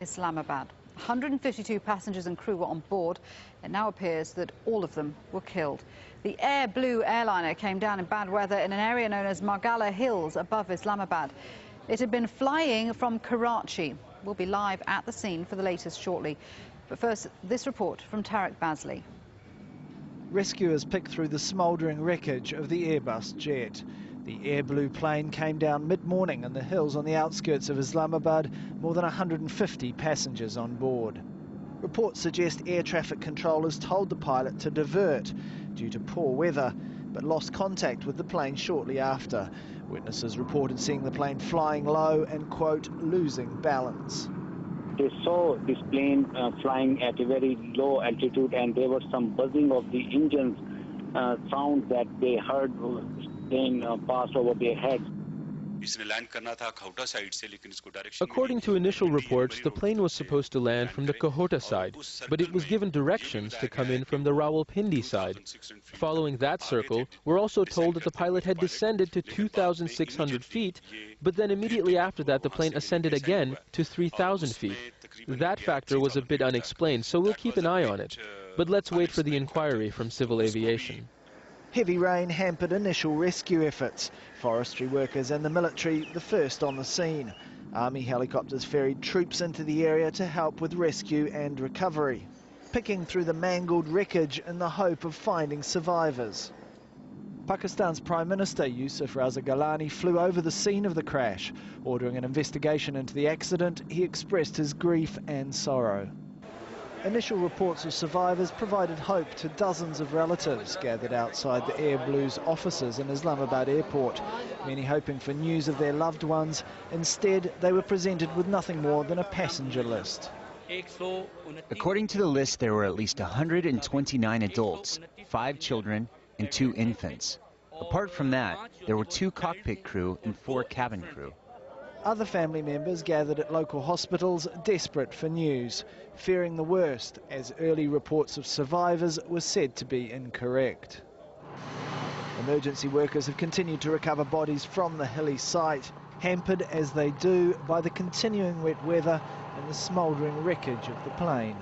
Islamabad. 152 passengers and crew were on board. It now appears that all of them were killed. The Air Blue airliner came down in bad weather in an area known as Margalla Hills above Islamabad. It had been flying from Karachi. We'll be live at the scene for the latest shortly. But first, this report from Tarek Bazley. Rescuers picked through the smouldering wreckage of the Airbus jet. The Air Blue plane came down mid-morning in the hills on the outskirts of Islamabad, more than 150 passengers on board. Reports suggest air traffic controllers told the pilot to divert due to poor weather, but lost contact with the plane shortly after. Witnesses reported seeing the plane flying low and, quote, losing balance. They saw this plane flying at a very low altitude, and there was some buzzing of the engines sound that they heard plane passed over their heads. According to initial reports, the plane was supposed to land from the Kahota side, but it was given directions to come in from the Rawalpindi side. Following that circle, we're also told that the pilot had descended to 2,600 feet, but then immediately after that the plane ascended again to 3,000 feet. That factor was a bit unexplained, so we'll keep an eye on it. But let's wait for the inquiry from Civil Aviation. Heavy rain hampered initial rescue efforts. Forestry workers and the military the first on the scene. Army helicopters ferried troops into the area to help with rescue and recovery, picking through the mangled wreckage in the hope of finding survivors. Pakistan's Prime Minister Yusuf Raza Gilani flew over the scene of the crash. Ordering an investigation into the accident, he expressed his grief and sorrow. Initial reports of survivors provided hope to dozens of relatives gathered outside the Air Blue's offices in Islamabad airport, many hoping for news of their loved ones. Instead, they were presented with nothing more than a passenger list. According to the list, there were at least 129 adults, 5 children, and 2 infants. Apart from that, there were 2 cockpit crew and 4 cabin crew. Other family members gathered at local hospitals, desperate for news, fearing the worst, as early reports of survivors were said to be incorrect. Emergency workers have continued to recover bodies from the hilly site, hampered as they do by the continuing wet weather and the smouldering wreckage of the plane.